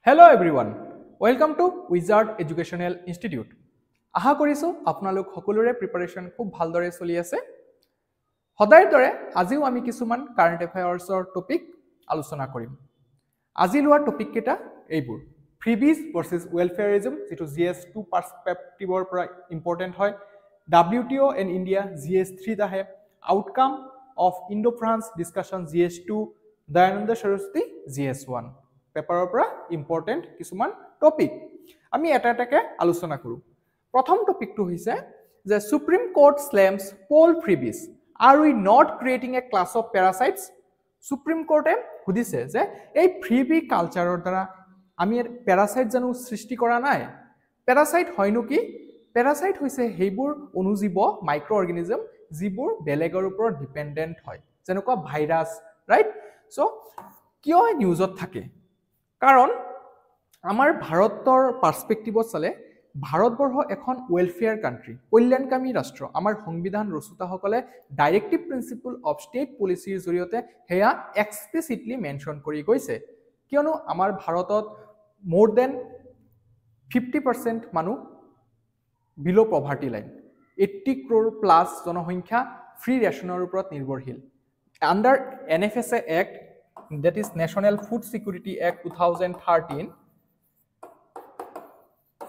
Hello everyone, welcome to Wizard Educational Institute. আশা কৰিছো আপোনালোক সকলোৰে প্ৰিপাৰেচন খুব ভালদৰে চলি আছে। সদায়ৰ দৰে আজিও আমি কিছুমান কাৰেন্ট এফেয়াৰ্ছৰ টপিক আলোচনা কৰিম। আজি লোৱা টপিক কেইটা এইবোৰ: ফ্ৰিবিজ ভাৰ্চেছ ৱেলফেয়াৰিজম, যেটো GS2 পাৰ্সপেক্টিভৰ পৰা ইম্পৰ্টেন্ট হয়। WTO এণ্ড ইণ্ডিয়া GS3 আহে। Outcome of Indo France discussion GS2, Dayanand Saraswati GS1 পেপাৰৰ পৰা ইম্পৰ্টেন্ট কিছুমান টপিক আমি এটা এটাকে আলোচনা কৰো। প্ৰথম টপিকটো হৈছে যে supreme court slams poll freebies, are we not creating a class of parasites? Supreme কোৰ্টে সুধিছে যে এই ফ্ৰিবি কালচাৰৰ দ্বাৰা আমি প্যাৰাসাইট জানো সৃষ্টি কৰা নাই। প্যাৰাসাইট হয়নো কি? প্যাৰাসাইট হৈছে সেইবোৰ অনুজীৱ মাইক্ৰো অৰ্গানিজম যিবোৰ বেলেগৰ ওপৰত ডিপেন্ডেন্ট হয়, যেনেকুৱা ভাইৰাছ, ৰাইট? সো কিয় নিউজত থাকে? কাৰণ আমাৰ ভাৰতৰ পাৰ্সপেক্টিভত চালে ভাৰতবৰ্ষ এখন ওয়েলফেয়াৰ কান্ট্ৰি, কল্যাণকামী ৰাষ্ট্ৰ। আমাৰ সংবিধান ৰচয়িতাসকলে ডাইৰেক্টিভ প্ৰিন্সিপল অফ ষ্টেট পলিচিৰ জৰিয়তে হেয়া এক্সপ্লিসিটলি মেনশন কৰি গৈছে। কিয়নো আমাৰ ভাৰতত মোৰ দেন 50% মানুহ বিলো পভাৰ্টি লাইন, 80 crore প্লাস জনসংখ্যা ফ্ৰী ৰেশনৰ ওপৰত নিৰ্ভৰশীল। Under NFSA Act, that is National Food Security Act 2013,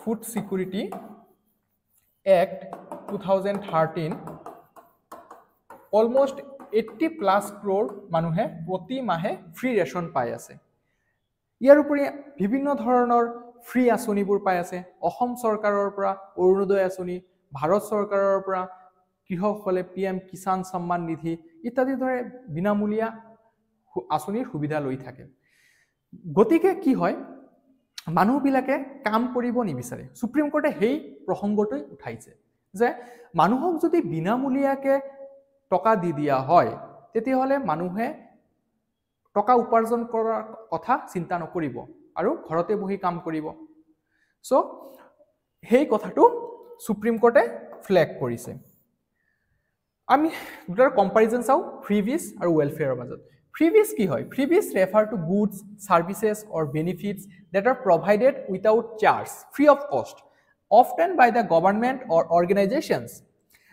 Food Security Act 2013, almost 80 plus crore মানুহে প্ৰতি মাহে ফ্ৰী ৰেশন পাই আছে। ইয়াৰ উপৰি বিভিন্ন ধৰণৰ ফ্ৰী আঁচনিবোৰ পাই আছে। অসম চৰকাৰৰ পৰা অৰুণোদয় আঁচনি, ভাৰত চৰকাৰৰ পৰা কৃষকসকলে PM কিষাণ সন্মান নিধি ইত্যাদি ধৰে বিনামূলীয়া আঁচনিৰ সুবিধা লৈ থাকে। গতিকে কি হয়, মানুহবিলাকে কাম কৰিব নিবিচাৰে। সুপ্ৰিম কোৰ্টে সেই প্ৰসংগটো উঠাইছে যে মানুহক যদি বিনামূলীয়াকে টকা দি দিয়া হয় তেতিয়াহলে মানুহে টকা উপাৰ্জন কৰাৰ কথা চিন্তা নকৰিব আৰু ঘৰতে বহি কাম কৰিব। সো সেই কথাটো সুপ্ৰিম কোৰ্টে ফ্লেগ কৰিছে। আমি দুটাৰ কম্পাৰিজন চাও ফ্ৰিবিজ আৰু ওয়েলফেয়াৰৰ মাজত। Freebies কি হয়? Freebies refer to goods, services or benefits that are provided without charge, free of cost, often by the government or organizations.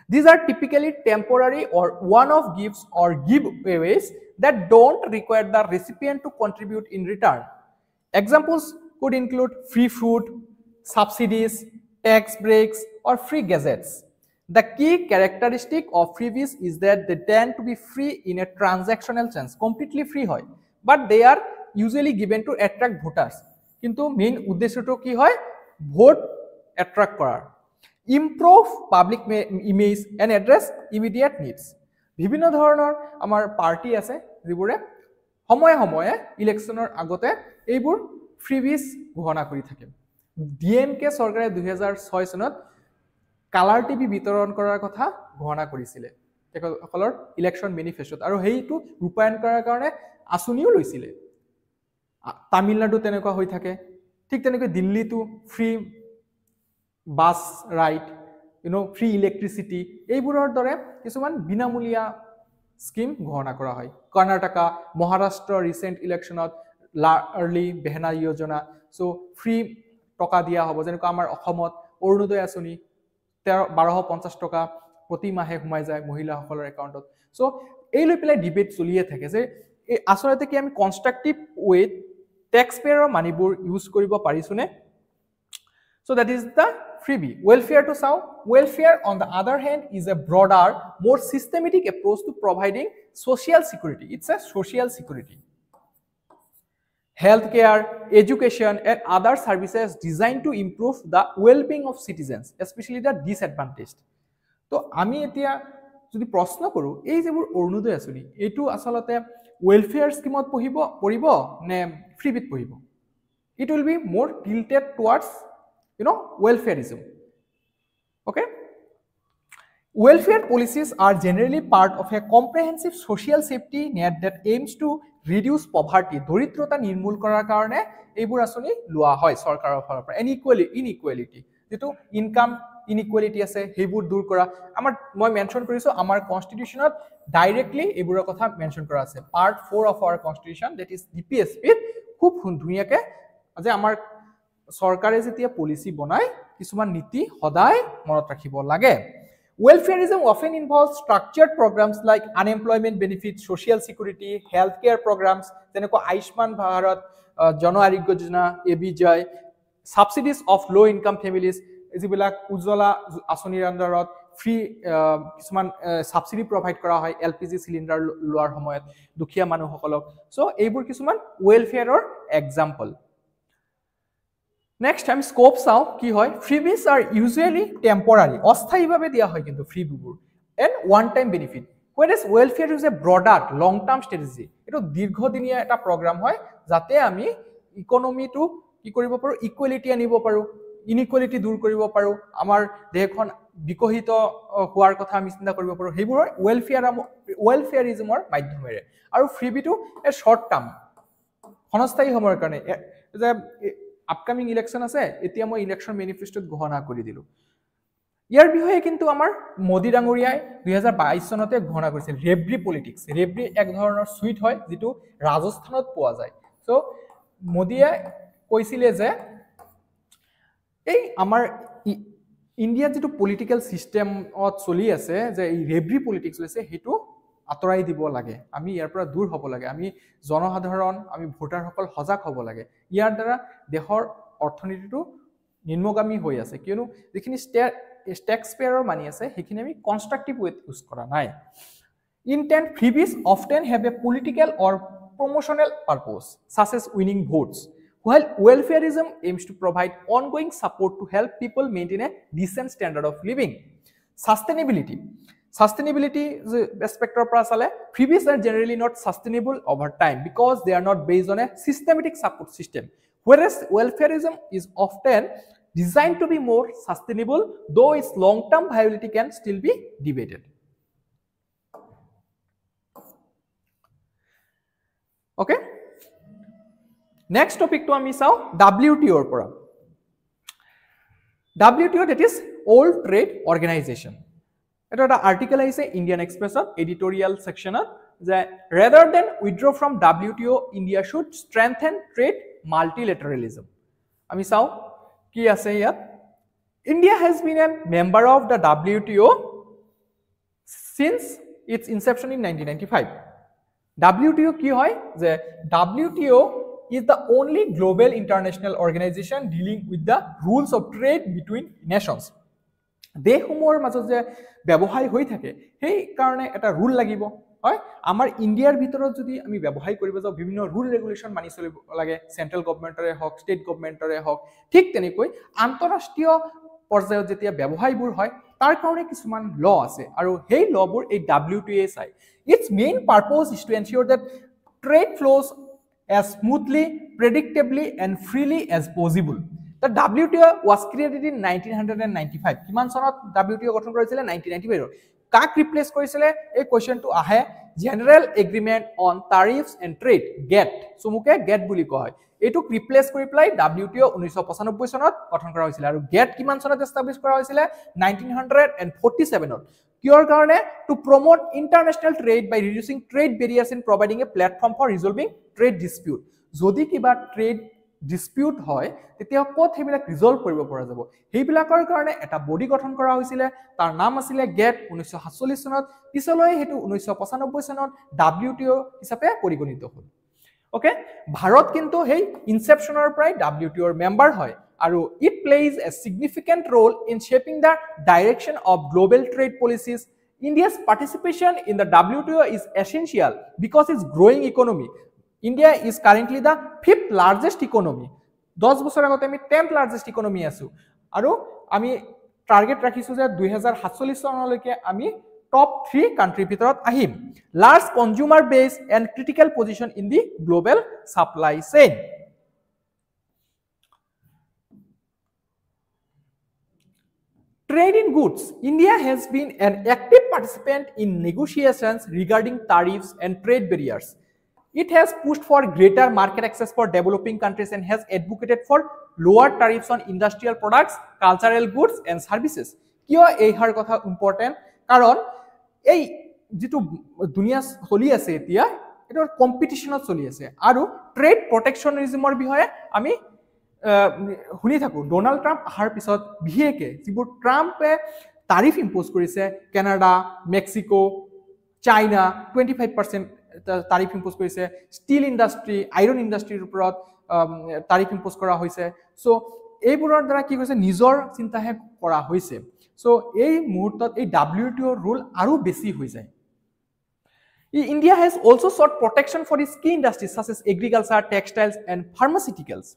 These are typically temporary or one-off gifts or giveaways that don't require the recipient to contribute in return. Examples could include free food, subsidies, tax breaks, or free gadgets. The key characteristic of freebies is that they tend to be free in a transactional sense, completely free hoy, but they are usually given to attract voters. Kintu main uddeshyoto ki hoy? Vote attract korar, improve public image and address immediate needs. Bibhinno dhoroner amar party ase jibure homoye homoye electioner agote eibur freebies ঘোষণা কৰি থাকে। DMK চৰকাৰে 2006 চনত colour TV বিতৰণ কৰাৰ কথা ঘোষণা কৰিছিলে তেখেতসকলৰ ইলেকশ্যন মেনিফেষ্টত, আৰু সেইটো ৰূপায়ণ কৰাৰ কাৰণে আঁচনিও লৈছিলে। তামিলনাডু তেনেকুৱা হৈ থাকে, ঠিক তেনেকৈ দিল্লীতো free bus ride, free electricity, এইবোৰৰ দৰে কিছুমান বিনামূলীয়া স্কিম ঘোষণা কৰা হয়। কৰ্ণাটকা, মহাৰাষ্ট্ৰ ৰিসেন্ট ইলেকশ্যনত লাৰ্লি বেহনা যোজনা, সো ফ্ৰী টকা দিয়া হ'ব। যেনেকৈ আমাৰ অসমত অৰুণোদয় আঁচনি 1250 টকা প্ৰতি মাহে সোমাই যায় মহিলাসকলৰ একাউণ্টত। সো এই লৈ পেলাই ডিবেট চলিয়ে থাকে যে এই আচলতে কি আমি কনষ্ট্ৰাকটিভ ৱেত টেক্স পেয়াৰৰ মানিবোৰ ইউজ কৰিব পাৰিছোনে? So that is the freebie. Welfare to চাও, welfare on the other hand is a broader, more systematic approach to providing social security. It's a social security, healthcare, education and other services designed to improve the well-being of citizens, especially the disadvantaged. তো আমি এতিয়া যদি প্ৰশ্ন কৰো এই যেবোৰ অৰুণোদয় আঁচনি এইটো আসলতে ওয়েলফেয়াৰ স্কিমত পৰিব নে ফ্ৰিবিত পৰিব? It will be more tilted towards welfareism. Okay? Welfare policies are generally part of a comprehensive social safety net that aims to reduce poverty. দৰিদ্ৰতা নিৰ্মূল কৰাৰ কাৰণে এইবোৰ আঁচনি লোৱা হয় চৰকাৰৰ ফালৰ পৰা। ইনইকুৱেলিটি, যেটো ইনকাম ইনইকুৱেলিটি আছে সেইবোৰ দূৰ কৰা। মই মেনশন কৰিছো আমাৰ কনস্টিটিউশনত ডাইৰেক্টলি এইবোৰৰ কথা মেনশন কৰা আছে। Part 4 of our constitution, that is DPSP, খুব ধুনীয়াকে যে আমাৰ চৰকাৰে যেতিয়া পলিচি বনায় কিছুমান নীতি সদায় মনত ৰাখিব লাগে Welfareism often involves structured programs like unemployment benefits, social security, healthcare programs, যেনেকৈ Ayushman Bharat, Jan Arogya Yojana, ABJY, subsidies of low income families, যিবিলাক উজ্জ্বলা আঁচনিৰ আণ্ডাৰত ফ্ৰী কিছুমান সাবসিডি প্ৰভাইড কৰা হয় LPG সিলিন্ডাৰ লোৱাৰ সময়ত দুখীয়া মানুহসকলক সো এইবোৰ কিছুমান ওয়েলফেয়াৰৰ example Next time scope saw ki hoy freebies are usually temporary অস্থায়ী ভাবে দিয়া হয় কিন্তু ফ্ৰিবিবোৰ and one time benefit whereas welfare is a broader long term strategy এটো দীর্ঘদিনীয়া এটা প্ৰগ্ৰাম হয় যাতে আমি ইকোনমি টু কি কৰিব পাৰো ইকুৱেলিটি আনিব পাৰো ইনইকুৱেলিটি দূৰ কৰিব পাৰো আমাৰ দেশখন বিকশিত হোৱাৰ কথা আমি চিন্তা কৰিব পাৰো হেবোৰ ওয়েলফেয়াৰিজমৰ মাধ্যমেৰে আৰু ফ্ৰিবিটো এ শৰ্ট টাৰ্ম ক্ষণস্থায়ী সময়ৰ কাৰণে যে আপকামিং ইলেকশন আছে এতিয়া মই ইলেকশন ম্যানিফেস্টোত ঘোষণা কৰি দিলো ইয়াৰ বিষয়ে কিন্তু আমাৰ মোদি ডাঙৰীয়াই 2022 চনতে ঘোষণা কৰিছিল ৰেব্ৰি পলিটিক্স ৰেব্ৰি এক ধৰণৰ সুইট হয় যেটো ৰাজস্থানত পোৱা যায় সো মোদিয়ে কৈছিলে যে এই আমাৰ ইন্ডিয়া যেটো পলিটিক্যাল সিস্টেমত চলি আছে যে এই ৰেব্ৰি পলিটিক্স হৈছে হেতু আতৰাই দিব লাগে আমি ইয়াৰ পৰা দূৰ হ'ব লাগে আমি জনসাধাৰণ আমি ভোটাৰসকল সজাগ হ'ব লাগে ইয়াৰ দ্বাৰা দেশৰ অৰ্থনীতিটো নিম্নগামী হৈ আছে কিয়নো যিখিনি ট্যাক্স পেয়াৰৰ মানি আছে হেখিনি আমি কনস্ট্ৰাকটিভ ওয়েত ইউজ কৰা নাই intent freebies often have a political or promotional purpose such as winning votes while welfareism aims to provide ongoing support to help people maintain a decent standard of living Sustainability aspect of prasale freebies are generally not sustainable over time because they are not based on a systematic support system whereas welfareism is often designed to be more sustainable though its long term viability can still be debated okay next topic to ami sao WTO or pora WTO that is World Trade Organization এটা article আছে Indian এক্সপ্ৰেছত এডিটোৰিয়াল সেকশনত যে rather than withdraw from WTO India should strengthen trade multilateralism আমি চাও কি আছে ইয়াত India has been a member of the WTO since its inception in 1995 WTO কি হয় যে WTO is the only global international organization dealing with the rules of trade between nations দেশসমূহৰ মাজত যে ব্যৱসায় হৈ থাকে সেই কাৰণে এটা ৰুল লাগিব হয় আমাৰ ইন্ডিয়াৰ ভিতৰত যদি আমি ব্যৱসায় কৰিব যাও বিভিন্ন ৰুল ৰেগুলেশন মানি চলিব লাগে সেন্ট্ৰাল গভৰ্নমেন্টৰে হক ষ্টেট গভৰ্নমেন্টৰে হক ঠিক তেনেকৈ আন্তঃৰাষ্ট্ৰীয় পৰ্যায়ত যেতিয়া ব্যৱসায়বোৰ হয় তাৰ কাৰণে কিছুমান ল আছে আৰু সেই লবোৰ এই WTO চাই its main purpose is to ensure that trade flows as smoothly predictably and freely as possible The WTO was created in 1995. কিমান সনত WTO গঠন কৰিছিল 1995 কাক ৰিপ্লেস কৰিছিল এই কোৱেশ্চনটো আহে general agreement on tariffs and trade GATT সমুকে গেট বুলি কয় এটুক ৰিপ্লেস কৰি প্লাই WTO 1995 চনত গঠন কৰা হৈছিল আৰু গেট কিমান সনত এস্টাবলিশ কৰা হৈছিল 1947 ত কিয়ৰ কাৰণে to promote international trade by reducing trade barriers and providing a platform for resolving trade dispute যদি কিবা ট্ৰেড dispute হয় তেতিয়া কত হেবিলাক ৰিজলভ কৰিব পৰা যাব হেবিলাকৰ কাৰণে এটা বডি গঠন কৰা হৈছিল তাৰ নাম আছিল গেট 1947 চনত পিছলৈ হেতু 1995 চনত WTO হিচাপে পৰিগণিত হ'ল ওকে ভাৰত কিন্তু হেই ইনসেপশনৰ প্ৰায় WTO ৰ মেম্বাৰ হয় আৰু it plays a significant role in shaping the direction of global trade policies India's participation in the WTO is essential because its growing economy India is currently the 5th largest economy 10 বছৰ আগতে আমি 10th largest economy আছো আৰু আমি target ৰাখিছো যে 2047 চনলৈকে আমি টপ 3 কান্ট্ৰি ভিতৰত আহিম large consumer base and critical position in the global supply chain Trade in goods India has been an active participant in negotiations regarding tariffs and trade barriers It has pushed for greater market access for developing countries and has advocated for lower tariffs on industrial products, cultural goods and services. কিয় এই হার কথা important কারণ এই যেটো দুনিয়া চলি আছে এতিয়া এটা কম্পিটিশনত চলি আছে আৰু ট্ৰেড প্ৰটেকশনিজমৰ বিষয়ে আমি শুনি থাকো ডোনাল্ড ট্ৰাম্প অহাৰ পিছত বিশেষকৈ যিবোৰ ট্ৰাম্পে তাৰিফ ইম্প'জ কৰিছে কানাডা মেক্সিকো চাইনা 25% তাৰিফ ইম্প'জ কৰিছে ষ্টীল ইণ্ডাষ্ট্ৰী আইৰণ ইণ্ডাষ্ট্ৰীৰ ওপৰত তাৰিফ ইম্প'জ কৰা হৈছে চ' এইবোৰৰ দ্বাৰা কি কৈছে নিজৰ চিন্তাহে কৰা হৈছে চ' এই মুহূৰ্তত এই WTO ৰুল আৰু বেছি হৈ যায় India has also sought protection for its key industries such as agriculture, textiles, and pharmaceuticals.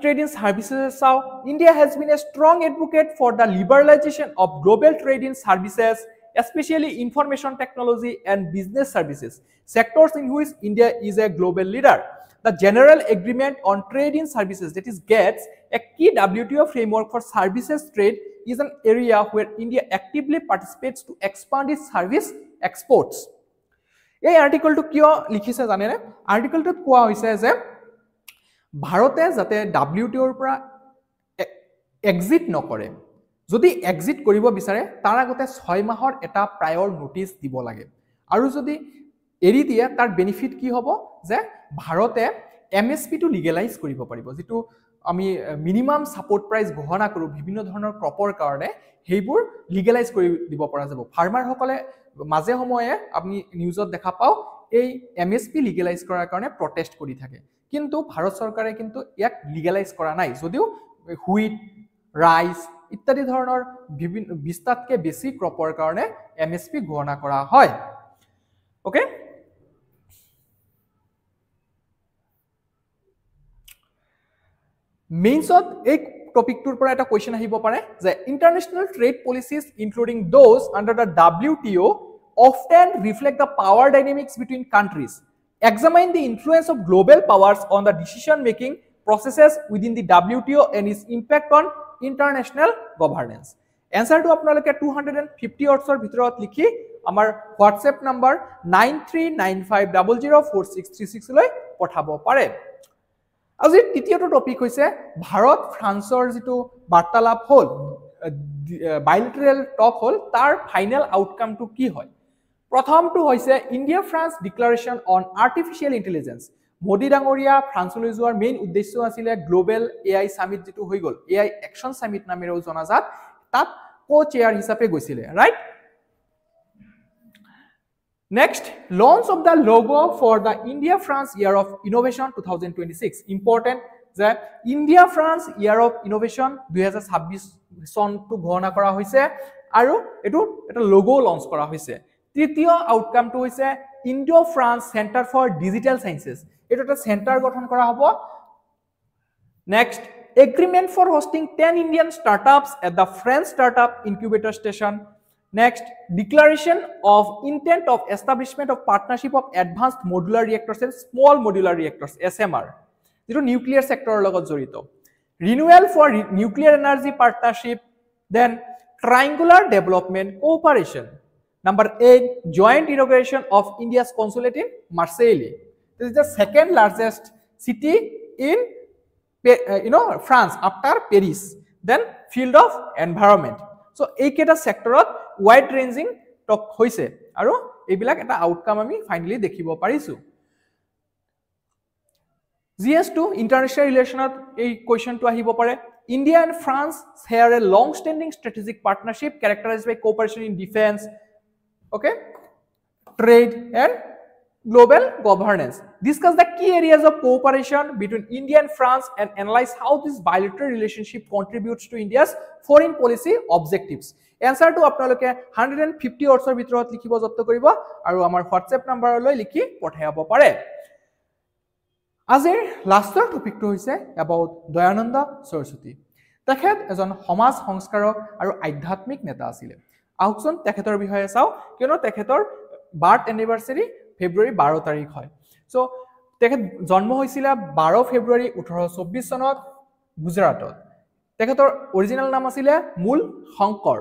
Trade in services. India has been a strong advocate for the liberalization of global trade in services, especially information technology and business services, sectors in which India is a global leader. The General Agreement on Trade in Services, that is GATS, a key WTO framework for services trade, is an area where India actively participates to expand its service exports. এই আৰ্টিকলটো কিয় লিখিছে জানেনে আৰ্টিকলটোত কোৱা হৈছে যে ভাৰতে যাতে WTOৰ পৰা এক্সিট নকৰে যদি এক্সিট কৰিব বিচাৰে তাৰ আগতে 6 মাহৰ এটা প্ৰায়ৰ নোটিছ দিব লাগে আৰু যদি এৰি দিয়ে তাৰ বেনিফিট কি হ'ব যে ভাৰতে MSP টো লিগেলাইজ কৰিব পাৰিব যেটো আমি মিনিমাম সাপোৰ্ট প্ৰাইস ঘোষণা কৰো বিভিন্ন ধৰণৰ ক্ৰপৰ কাৰণে হেইবোৰ লিগেলাইজ কৰি দিব পৰা যাব ফাৰ্মাৰ সকলে মাজে সময়ে আপনি নিউজত দেখা পাও এই MSP লিগেলাইজ কৰাৰ কাৰণে প্ৰটেষ্ট কৰি থাকে কিন্তু ভাৰত চৰকাৰে কিন্তু ইয়াক লিগেলাইজ কৰা নাই যদিও হুইট ৰাইস ইত্যাদি ধৰণৰ বিভিন্ন 20টাতকে বেছি ক্ৰপৰ কাৰণে MSP ঘোষণা কৰা হয় ওকে মেইনছত এক টপিকটোৰ পৰা এটা কোৱেশ্চন আহিব পাৰে যে international trade policies including those under the WTO often reflect the power dynamics between countries examine the influence of global powers on the decision making processes within the WTO and its impact on international governance answer to আপোনালোকে 250 অৰ্ডছৰ ভিতৰত লিখি আমাৰ WhatsApp number 9395004636 লৈ পঠাব পাৰে আজি তৃতীয়টো topic হৈছে ভাৰত ফ্ৰান্সৰ যেটো বাৰ্তালাপ হল বাইলেটাৰেল টক হল তাৰ ফাইনাল আউটকামটো কি হয় প্ৰথমটো হৈছে India France declaration on artificial intelligence Modi ডাঙৰীয়া ফ্ৰান্সলৈ যোৱাৰ মেইন উদ্দেশ্য আছিল গ্লোবাল AI সামিট যেটো হৈ গল AI অ্যাকশন সামিট নামেৰেও জনাজাত তাত কো-চেয়াৰ হিচাপে গৈছিল right Next, launch of the logo for the India-France Year of Innovation 2026. Important that India-France Year of Innovation 2026 চনটো ঘোষণা কৰা হৈছে আৰু এটা লোগো লঞ্চ কৰা হৈছে তৃতীয় আউটকামটো হৈছে Indo-France Center for Digital Sciences এটা সেন্টার গঠন কৰা হ'ব Next, agreement for hosting 10 Indian startups at the French Startup Incubator Station Next, declaration of intent of establishment of partnership of advanced modular reactors and small modular reactors SMR. This nuclear sector logot jorito. Renewal for nuclear energy partnership. Then triangular development cooperation. Number 8, joint inauguration of India's consulate in Marseille. This is the second largest city in France after Paris. Then field of environment. So এইকেটা সেক্টৰত wide ranging talk হৈছে আৰু এইবিলাক এটা outcome আমি finally দেখিব পাৰিছো GS2 international ৰিলেচনত এই কোৱেশ্চনটো আহিব পাৰে India and France share a long standing strategic partnership characterized by cooperation in defense okay trade and global governance discuss the key areas of cooperation between India and France and analyze how this bilateral relationship contributes to India's foreign policy objectives answer to আপোনালোকে 150 অৰ্ডছৰ ভিতৰত লিখিব যত্ন কৰিব আৰু আমাৰ WhatsApp নম্বৰলৈ লিখি পঠাব পাৰে আজিৰ লাষ্টৰ টপিকটো হৈছে about দয়ানন্দ সৰস্বতী তেখেত এজন সমাজ সংস্কাৰক আৰু আধ্যাত্মিক নেতা আছিল আহকচোন তেখেতৰ বিষয়ে চাও কিয়নো তেখেতৰ বাৰ্থ এনিভাৰ্সাৰী ফেব্ৰুৱাৰী 12 তাৰিখ হয় সো তেখেত জন্ম হৈছিল 12 ফেব্ৰুৱাৰী 1824 চনত গুজৰাটত তেখেতৰ অৰিজিনাল নাম আছিল মূল Shankar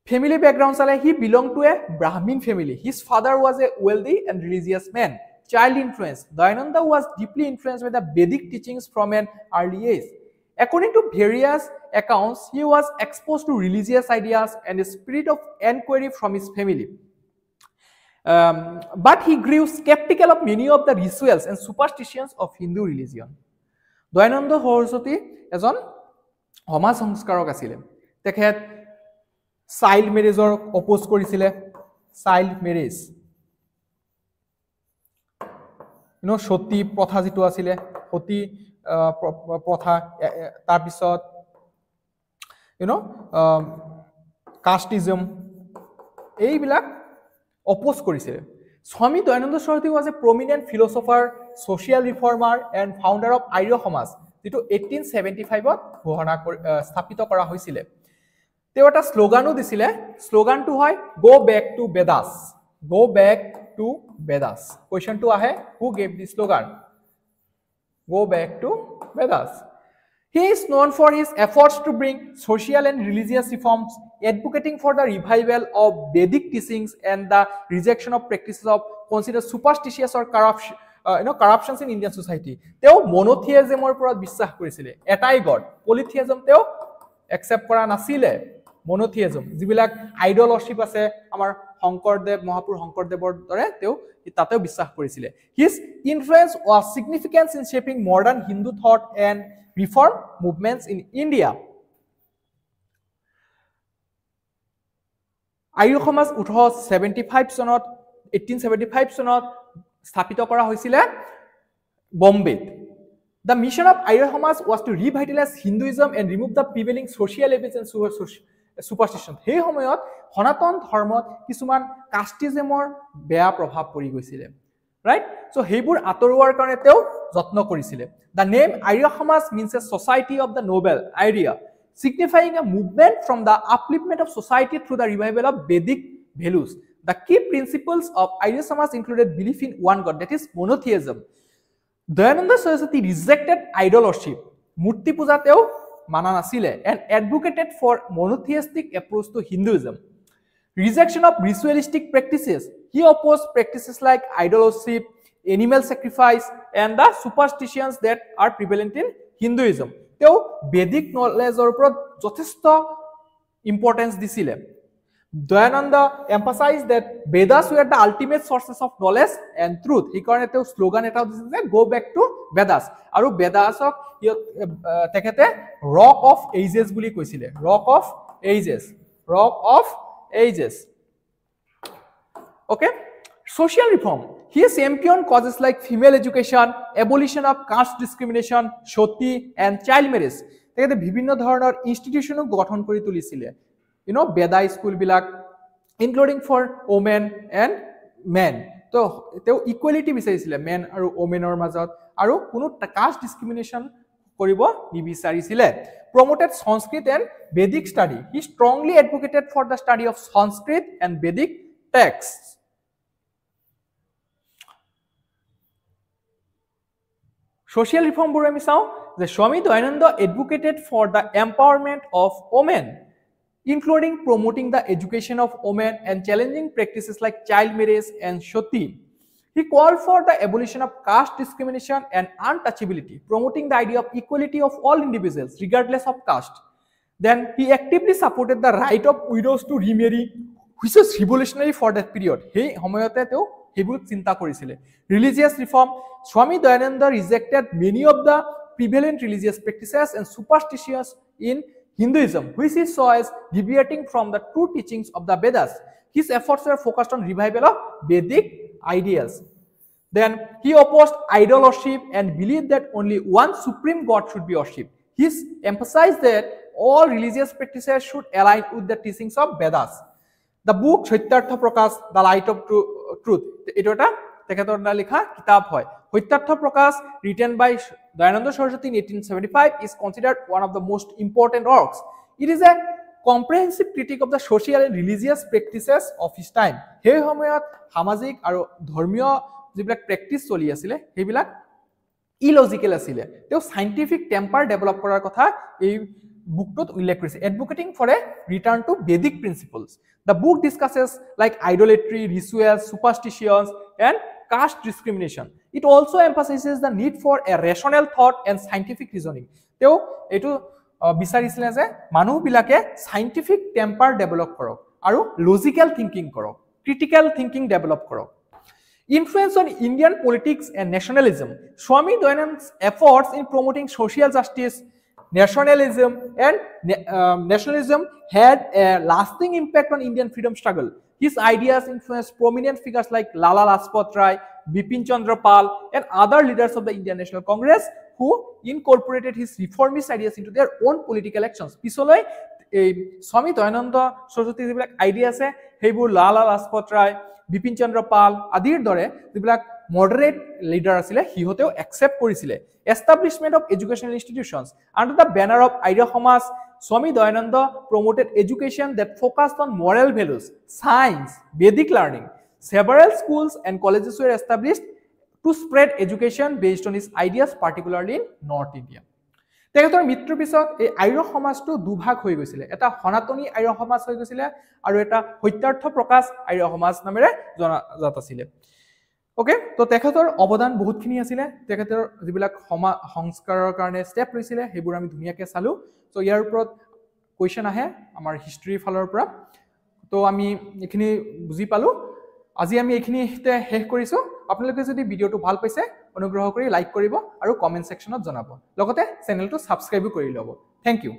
family background sale he belonged to a Brahmin family his father was a wealthy and religious man child influence Dayananda was deeply influenced by the Vedic teachings from an early age according to various accounts he was exposed to religious ideas and a spirit of inquiry from his family but he grew skeptical of many of the rituals and superstitions of Hindu religion Dayanand Saraswati এজন সমাজ সংস্কাৰক আছিলে তেখেত child মেৰেজৰ oppose কৰিছিলে child marriage সতী প্ৰথা যেটো আছিলে সতী প্ৰথা তাৰ পিছত কাস্টিজম এইবিলাক অপোজ কৰিছিলে স্বামী Dayanand Saraswati was a prominent philosopher social reformer and founder of আৰ্য সমাজ যেটো 1875 ত ঘোষণা স্থাপিত কৰা হৈছিল তেওঁ এটা স্লোগানও দিছিলে স্লোগানটো হয় go back to Vedas go back to Vedas কোৱেশ্চনটো আহে who gave this slogan go back to vedas he is known for his efforts to bring social and religious reforms advocating for the revival of vedic teachings and the rejection of practices of considered superstitious or corruptions in Indian society teo monotheism or oporot বিশ্বাস কৰিছিলে এটাই god polytheism teo accept কৰা নাছিলে monotheism যিবিলাক idol worship আছে আমাৰ শংকৰদেৱ মহাপুৰুষ শংকৰদেৱৰ দৰে তেও তাতেও বিশ্বাস কৰিছিলে his influence was significant in shaping modern Hindu thought and reform movements in India আৰ্য সমাজ 1875 চনত স্থাপিত কৰা হৈছিল বম্বেত the mission of Arya Samaj was to revitalize Hinduism and remove the prevailing social evils and superstition সেই সময়ত সনাতন ধৰ্মত কিছুমান কাস্টিজমৰ বেয়া প্ৰভাৱ পৰি গৈছিল ৰাইট সো হেবোৰ আতৰুৱাৰ কাৰণে তেও যত্ন কৰিছিল the name Arya Samaj means a society of the noble Arya signifying a movement from the upliftment of society through the revival of Vedic values the key principles of Arya Samaj included belief in one god that is monotheism Dayananda Saraswati rejected idol worship murti puja teo mana nasile and advocated for monotheistic approach to Hinduism rejection of ritualistic practices he opposed practices like idol worship animal sacrifice and the superstitions that are prevalent in Hinduism teo Vedic knowledge or oporot jotheshto importance disile Dayananda emphasized that Vedas were the ultimate sources of knowledge and truth. He karone teo slogan eta dise go back to Vedas. Aru Vedasok tekhete rock of ages buli koisile. Rock of ages. Rock of ages. Okay? Social reform. He championed causes like female education, abolition of caste discrimination, sati and child marriage. Tekhete bibhinno dhoroner institution গঠন কৰি তুলিছিলে. Beda school bilak including for women and men to teo equality bisarisile men aru women or majot aru kono caste discrimination koribo nibisarisile promoted Sanskrit and Vedic study he strongly advocated for the study of Sanskrit and Vedic texts social reform bore ami sao je Swami Dayananda advocated for the empowerment of women including promoting the education of women and challenging practices like child marriage and sati. He called for the abolition of caste discrimination and untouchability, promoting the idea of equality of all individuals regardless of caste. Then he actively supported the right of widows to remarry, which was revolutionary for that period. Hey, homoyote teo hebul chinta korisile. Religious reform, Swami Dayananda rejected many of the prevalent religious practices and superstitions in Hinduism, which he saw as deviating from the true teachings of the Vedas. His efforts were focused on revival of Vedic ideas. Then he opposed idol worship and believed that only one supreme god should be worshipped. He emphasized that all religious practices should align with the teachings of Vedas. The book Shaitartha Prakash, The Light of Truth, এটা তেখেতৰ লিখা কিতাপ হয় Shaitartha Prakash written by Dayananda Saraswati in 1875 is considered one of the most important works. It is a comprehensive critique of the social and religious practices of his time. He সময়ত সামাজিক আৰু ধৰ্মীয় যিবিলাক প্ৰেক্টিছ চলি আছিল সেইবিলাক illogical আছিল তেও সাইন্টিফিক টেম্পাৰ ডেভেলপ কৰাৰ কথা এই বুকটোত উল্লেখ কৰিছে advocating for a return to Vedic principles. The book discusses like idolatry, rituals, superstitions and caste discrimination. It also emphasizes the need for a rational thought and scientific reasoning. Teo etu bisarisile je manu bilake scientific temper develop korok aru logical thinking korok critical thinking develop korok Influence on Indian politics and nationalism. Swami Dayanand's efforts in promoting social justice, nationalism had a lasting impact on Indian freedom struggle. His ideas influenced prominent figures like Lala Lajpat Rai, Bipin Chandra Pal, and other leaders of the Indian National Congress who incorporated his reformist ideas into their own political actions. Pisoloi Swami Dayananda Saraswatী যিবিলাক idea আছে সেইবোৰ লালা লাজপত ৰায় বিপিন চন্দ্ৰ পাল আদিৰ দৰে যিবিলাক moderate leader আছিলে সিহঁতেও accept কৰিছিলে establishment of educational institutions under the banner of Arya Samaj Swami Dayananda promoted education that focused on moral values, science, Vedic learning. Several schools and colleges were established to spread education based on his ideas, particularly in North India. তেখেতৰ মৃত্যুৰ পিছত এই আৰ্য সমাজটো দুভাগ হৈ গৈছিল এটা সনাতনী আৰ্য সমাজ হৈ গৈছিল আৰু এটা সত্যাৰ্থ প্ৰকাশ আৰ্য সমাজ নামেৰে জনাজাত আছিল ওকে তো তেখেতৰ অৱদান বহুতখিনি আছিল তেখেতৰ যিবিলাক সংস্কাৰৰ কাৰণে ষ্টেপ লৈছিল সেইবোৰ আমি ধুনীয়াকৈ চালো তো ইয়াৰ ওপৰত কোৱেশ্চন আহে আমাৰ হিষ্ট্ৰী ফালৰ পৰা তো আমি এখিনি বুজি পালো আজি আমি এখিনিতে শেষ কৰিছো আপোনালোকে যদি ভিডিওটো ভাল পাইছে অনুগ্ৰহ কৰি লাইক কৰিব আৰু কমেন্ট সেকশনত জনাব লগতে চেনেলটো সাবস্ক্ৰাইব কৰি লব থ্যাংক ইউ